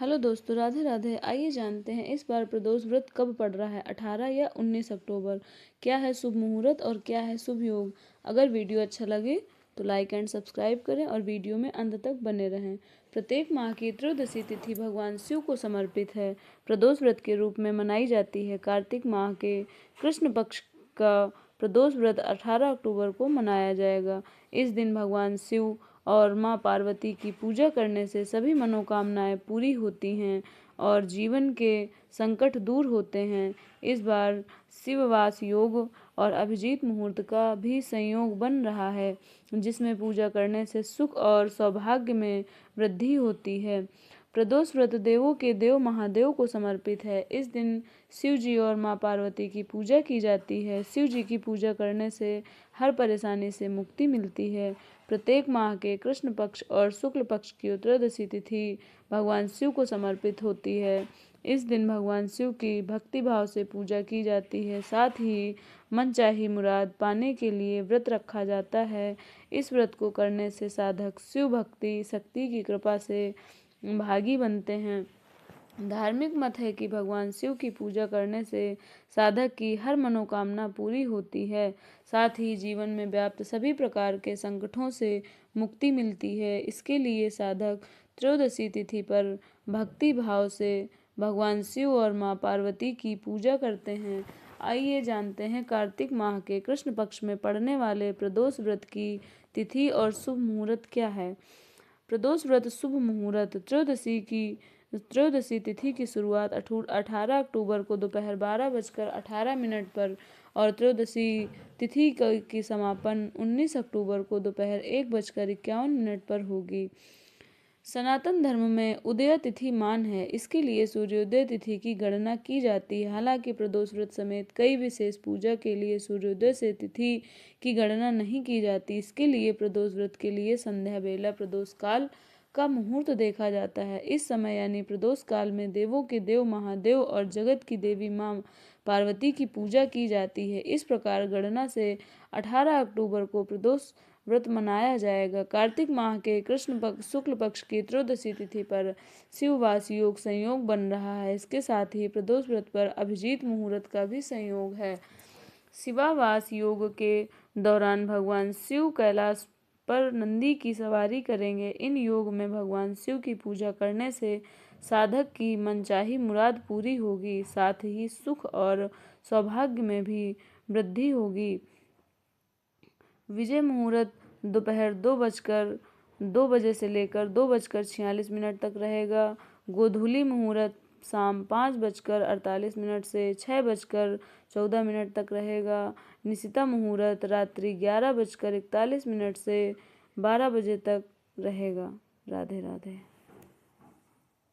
Hello दोस्तों, राधे राधे। आइए जानते हैं इस बार प्रदोष व्रत कब पड़ रहा है, 18 या 19 अक्टूबर। क्या है शुभ मुहूर्त और क्या है शुभ योग। अगर वीडियो अच्छा लगे तो लाइक एंड सब्सक्राइब करें और वीडियो में अंत तक बने रहें। प्रत्येक माह की त्रयोदशी तिथि भगवान शिव को समर्पित है। प्रदोष व्रत के रूप में मनाई जाती है। कार्तिक माह के कृष्ण पक्ष का प्रदोष व्रत 18 अक्टूबर को मनाया जाएगा। इस दिन भगवान शिव और माँ पार्वती की पूजा करने से सभी मनोकामनाएं पूरी होती हैं और जीवन के संकट दूर होते हैं। इस बार शिववास योग और अभिजीत मुहूर्त का भी संयोग बन रहा है, जिसमें पूजा करने से सुख और सौभाग्य में वृद्धि होती है। प्रदोष व्रत देवों के देव महादेव को समर्पित है। इस दिन शिव जी और माँ पार्वती की पूजा की जाती है। शिव जी की पूजा करने से हर परेशानी से मुक्ति मिलती है। प्रत्येक माह के कृष्ण पक्ष और शुक्ल पक्ष की त्रयोदशी तिथि भगवान शिव को समर्पित होती है। इस दिन भगवान शिव की भक्ति भाव से पूजा की जाती है। साथ ही मनचाही मुराद पाने के लिए व्रत रखा जाता है। इस व्रत को करने से साधक शिव भक्ति शक्ति की कृपा से भागी बनते हैं। धार्मिक मत है कि भगवान शिव की पूजा करने से साधक की हर मनोकामना पूरी होती है। साथ ही जीवन में व्याप्त सभी प्रकार के संकटों से मुक्ति मिलती है। इसके लिए साधक त्रयोदशी तिथि पर भक्ति भाव से भगवान शिव और माँ पार्वती की पूजा करते हैं। आइए जानते हैं कार्तिक माह के कृष्ण पक्ष में पड़ने वाले प्रदोष व्रत की तिथि और शुभ मुहूर्त क्या है। प्रदोष व्रत शुभ मुहूर्त त्रयोदशी तिथि की शुरुआत 18 अक्टूबर को दोपहर 12:18 पर और त्रयोदशी तिथि की समापन 19 अक्टूबर को दोपहर 1:51 पर होगी। सनातन धर्म में उदय तिथि मान है, इसके लिए सूर्योदय तिथि की गणना की जाती है। हालांकि प्रदोष व्रत समेत कई विशेष पूजा के लिए सूर्योदय से तिथि की गणना नहीं की जाती। इसके लिए प्रदोष व्रत के लिए संध्या बेला प्रदोष काल का मुहूर्त देखा जाता है। इस समय यानी प्रदोष काल में देवों के देव महादेव और जगत की देवी माँ पार्वती की पूजा की जाती है। इस प्रकार गणना से 18 अक्टूबर को प्रदोष व्रत मनाया जाएगा। कार्तिक माह के कृष्ण पक्ष शुक्ल पक्ष की त्रयोदशी तिथि पर शिववास योग संयोग बन रहा है। इसके साथ ही प्रदोष व्रत पर अभिजीत मुहूर्त का भी संयोग है। शिवावास योग के दौरान भगवान शिव कैलाश पर नंदी की सवारी करेंगे। इन योग में भगवान शिव की पूजा करने से साधक की मनचाही मुराद पूरी होगी। साथ ही सुख और सौभाग्य में भी वृद्धि होगी। विजय मुहूर्त दोपहर 2 से लेकर 2:46 तक रहेगा। गोधूली मुहूर्त शाम 5:48 से 6:14 तक रहेगा। निशिता मुहूर्त रात्रि 11:41 से 12 बजे तक रहेगा। राधे राधे।